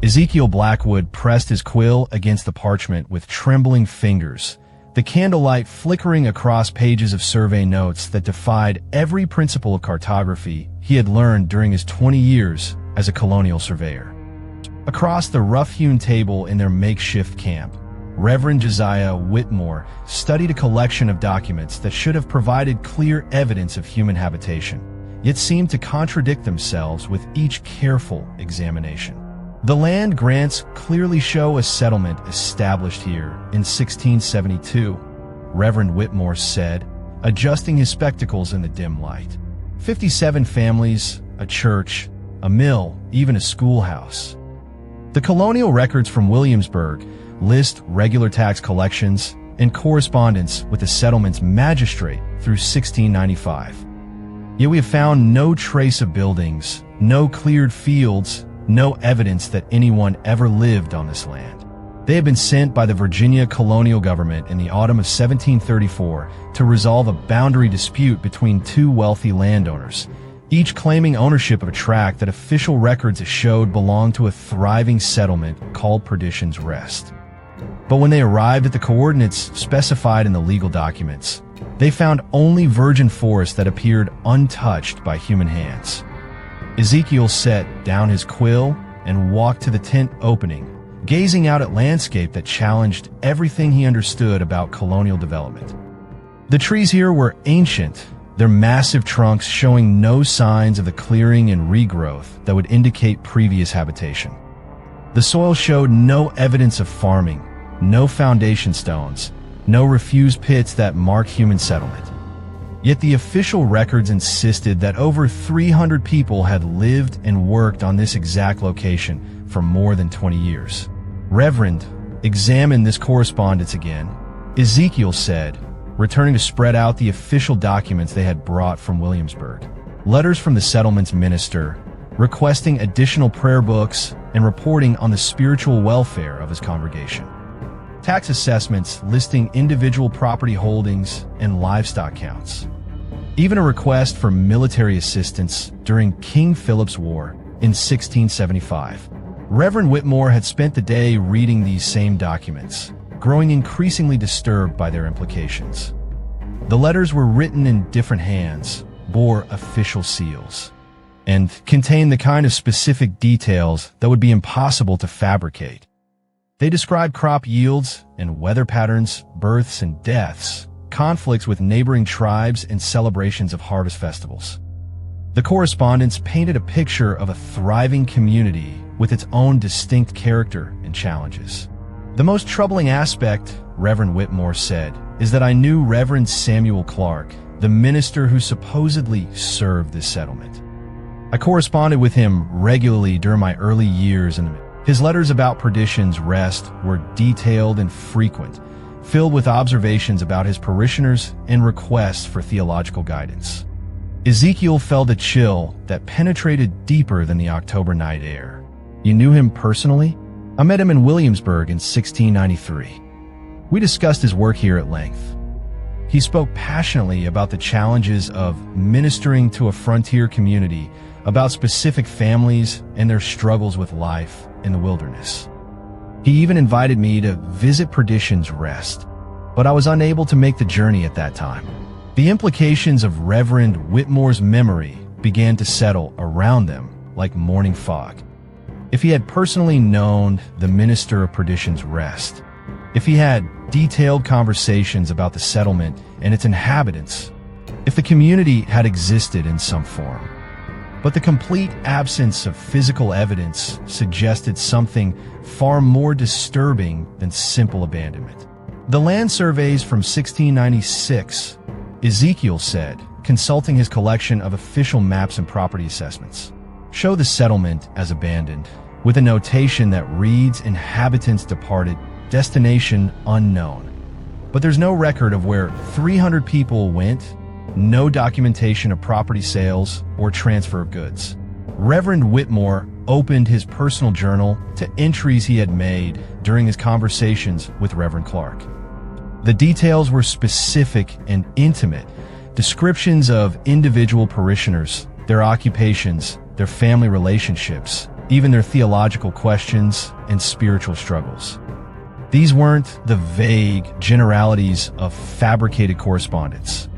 Ezekiel Blackwood pressed his quill against the parchment with trembling fingers, the candlelight flickering across pages of survey notes that defied every principle of cartography he had learned during his 20 years as a colonial surveyor. Across the rough-hewn table in their makeshift camp, Reverend Josiah Whitmore studied a collection of documents that should have provided clear evidence of human habitation, yet seemed to contradict themselves with each careful examination. The land grants clearly show a settlement established here in 1672, Reverend Whitmore said, adjusting his spectacles in the dim light. 57 families, a church, a mill, even a schoolhouse. The colonial records from Williamsburg list regular tax collections and correspondence with the settlement's magistrate through 1695. Yet we have found no trace of buildings, no cleared fields, no evidence that anyone ever lived on this land. They had been sent by the Virginia colonial government in the autumn of 1734 to resolve a boundary dispute between two wealthy landowners, each claiming ownership of a tract that official records showed belonged to a thriving settlement called Perdition's Rest. But when they arrived at the coordinates specified in the legal documents, they found only virgin forest that appeared untouched by human hands. Ezekiel set down his quill and walked to the tent opening, gazing out at landscape that challenged everything he understood about colonial development. The trees here were ancient, their massive trunks showing no signs of the clearing and regrowth that would indicate previous habitation. The soil showed no evidence of farming, no foundation stones, no refuse pits that mark human settlement. Yet the official records insisted that over 300 people had lived and worked on this exact location for more than 20 years. Reverend examined this correspondence again, Ezekiel said, returning to spread out the official documents they had brought from Williamsburg. Letters from the settlement's minister, requesting additional prayer books and reporting on the spiritual welfare of his congregation. Tax assessments listing individual property holdings and livestock counts. Even a request for military assistance during King Philip's War in 1675. Reverend Whitmore had spent the day reading these same documents, growing increasingly disturbed by their implications. The letters were written in different hands, bore official seals, and contained the kind of specific details that would be impossible to fabricate. They described crop yields and weather patterns, births and deaths, conflicts with neighboring tribes, and celebrations of harvest festivals. The correspondence painted a picture of a thriving community with its own distinct character and challenges. The most troubling aspect, Reverend Whitmore said, is that I knew Reverend Samuel Clark, the minister who supposedly served this settlement. I corresponded with him regularly during my early years in the His letters about Perdition's Rest were detailed and frequent, filled with observations about his parishioners and requests for theological guidance. Ezekiel felt a chill that penetrated deeper than the October night air. You knew him personally? I met him in Williamsburg in 1693. We discussed his work here at length. He spoke passionately about the challenges of ministering to a frontier community, about specific families and their struggles with life in the wilderness. He even invited me to visit Perdition's Rest, but I was unable to make the journey at that time. The implications of Reverend Whitmore's memory began to settle around them like morning fog. If he had personally known the minister of Perdition's Rest, if he had detailed conversations about the settlement and its inhabitants, if the community had existed in some form. But the complete absence of physical evidence suggested something far more disturbing than simple abandonment. The land surveys from 1696, Ezekiel said, consulting his collection of official maps and property assessments, show the settlement as abandoned, with a notation that reads inhabitants departed, destination unknown. But there's no record of where 300 people went, no documentation of property sales or transfer of goods. Reverend Whitmore opened his personal journal to entries he had made during his conversations with Reverend Clark. The details were specific and intimate, descriptions of individual parishioners, their occupations, their family relationships, even their theological questions and spiritual struggles. These weren't the vague generalities of fabricated correspondence,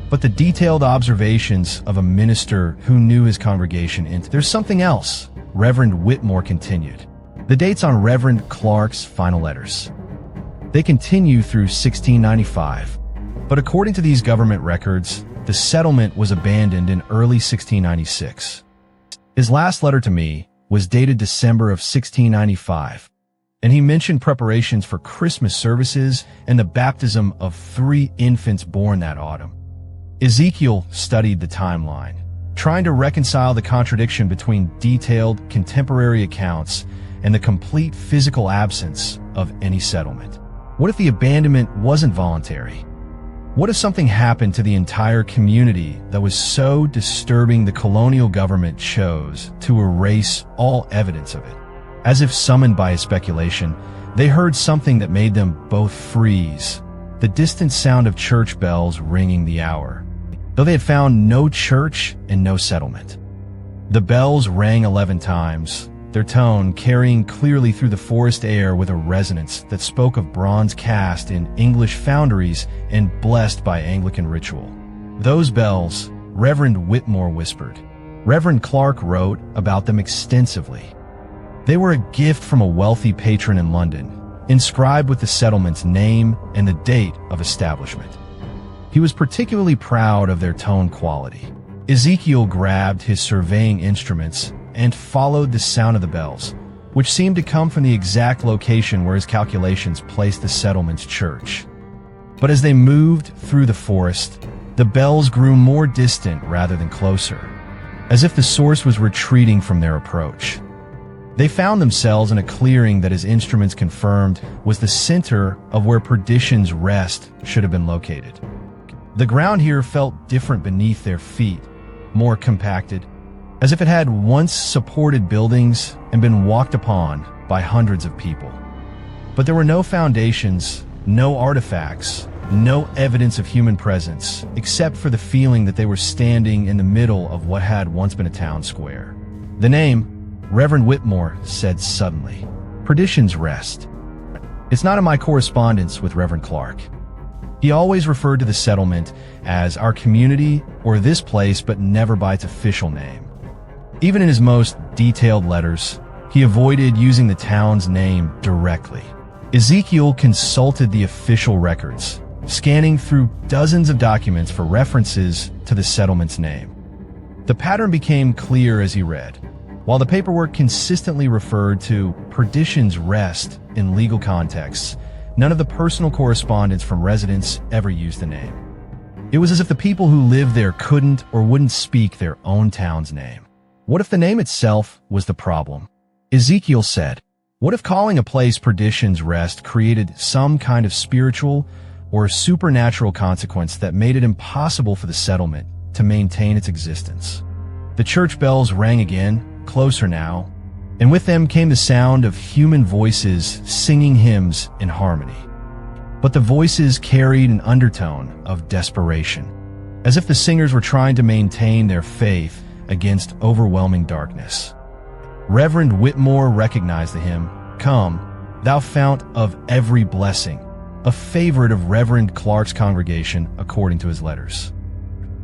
but the detailed observations of a minister who knew his congregation. And there's something else, Reverend Whitmore continued. The dates on Reverend Clark's final letters. They continue through 1695, but according to these government records, the settlement was abandoned in early 1696. His last letter to me was dated December of 1695, and he mentioned preparations for Christmas services and the baptism of 3 infants born that autumn. Ezekiel studied the timeline, trying to reconcile the contradiction between detailed contemporary accounts and the complete physical absence of any settlement. What if the abandonment wasn't voluntary? What if something happened to the entire community that was so disturbing the colonial government chose to erase all evidence of it? As if summoned by a speculation, they heard something that made them both freeze, the distant sound of church bells ringing the hour, though they had found no church and no settlement. The bells rang 11 times, their tone carrying clearly through the forest air with a resonance that spoke of bronze cast in English foundries and blessed by Anglican ritual. Those bells, Reverend Whitmore whispered. Reverend Clark wrote about them extensively. They were a gift from a wealthy patron in London, inscribed with the settlement's name and the date of establishment. He was particularly proud of their tone quality. Ezekiel grabbed his surveying instruments and followed the sound of the bells, which seemed to come from the exact location where his calculations placed the settlement's church. But as they moved through the forest, the bells grew more distant rather than closer, as if the source was retreating from their approach. They found themselves in a clearing that his instruments confirmed was the center of where Perdition's rest should have been located. The ground here felt different beneath their feet, more compacted, as if it had once supported buildings and been walked upon by hundreds of people. But there were no foundations, no artifacts, no evidence of human presence, except for the feeling that they were standing in the middle of what had once been a town square. The name, Reverend Whitmore said suddenly, Perdition's Rest. It's not in my correspondence with Reverend Clark. He always referred to the settlement as our community or this place, but never by its official name. Even in his most detailed letters, he avoided using the town's name directly. Ezekiel consulted the official records, scanning through dozens of documents for references to the settlement's name. The pattern became clear as he read. While the paperwork consistently referred to Perdition's Rest in legal contexts, none of the personal correspondence from residents ever used the name. It was as if the people who lived there couldn't or wouldn't speak their own town's name. What if the name itself was the problem? Ezekiel said, what if calling a place Perdition's Rest created some kind of spiritual or supernatural consequence that made it impossible for the settlement to maintain its existence? The church bells rang again, closer now, and with them came the sound of human voices singing hymns in harmony. But the voices carried an undertone of desperation, as if the singers were trying to maintain their faith against overwhelming darkness. Reverend Whitmore recognized the hymn, Come, Thou Fount of Every Blessing, a favorite of Reverend Clark's congregation according to his letters.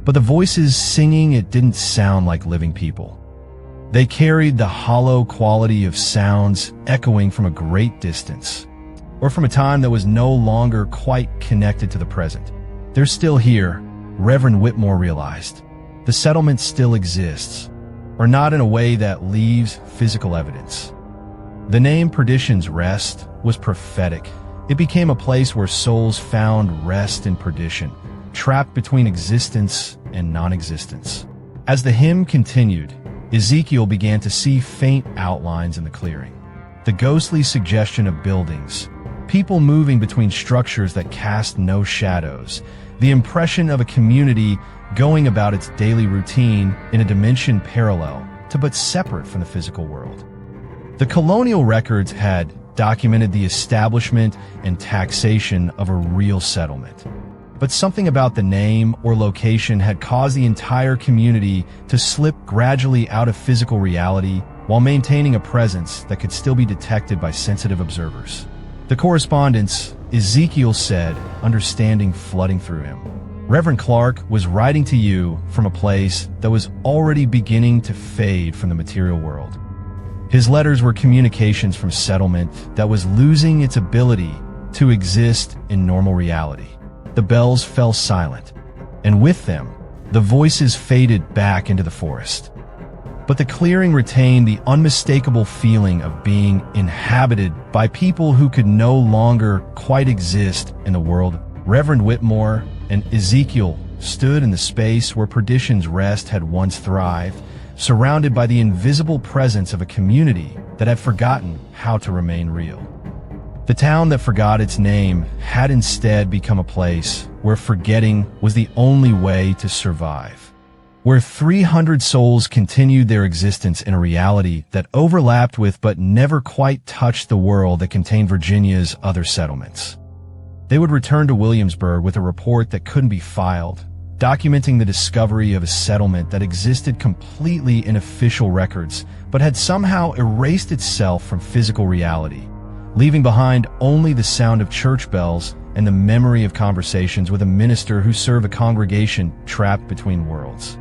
But the voices singing it didn't sound like living people. They carried the hollow quality of sounds echoing from a great distance, or from a time that was no longer quite connected to the present. They're still here, Reverend Whitmore realized. The settlement still exists, or not in a way that leaves physical evidence. The name Perdition's Rest was prophetic. It became a place where souls found rest in perdition, trapped between existence and non-existence. As the hymn continued, Ezekiel began to see faint outlines in the clearing. The ghostly suggestion of buildings, people moving between structures that cast no shadows, the impression of a community going about its daily routine in a dimension parallel to but separate from the physical world. The colonial records had documented the establishment and taxation of a real settlement. But something about the name or location had caused the entire community to slip gradually out of physical reality while maintaining a presence that could still be detected by sensitive observers. The correspondence, Ezekiel said, understanding flooding through him. Reverend Clark was writing to you from a place that was already beginning to fade from the material world. His letters were communications from settlement that was losing its ability to exist in normal reality. The bells fell silent, and with them, the voices faded back into the forest. But the clearing retained the unmistakable feeling of being inhabited by people who could no longer quite exist in the world. Reverend Whitmore and Ezekiel stood in the space where Perdition's rest had once thrived, surrounded by the invisible presence of a community that had forgotten how to remain real. The town that forgot its name had instead become a place where forgetting was the only way to survive, where 300 souls continued their existence in a reality that overlapped with but never quite touched the world that contained Virginia's other settlements. They would return to Williamsburg with a report that couldn't be filed, documenting the discovery of a settlement that existed completely in official records but had somehow erased itself from physical reality, leaving behind only the sound of church bells and the memory of conversations with a minister who served a congregation trapped between worlds.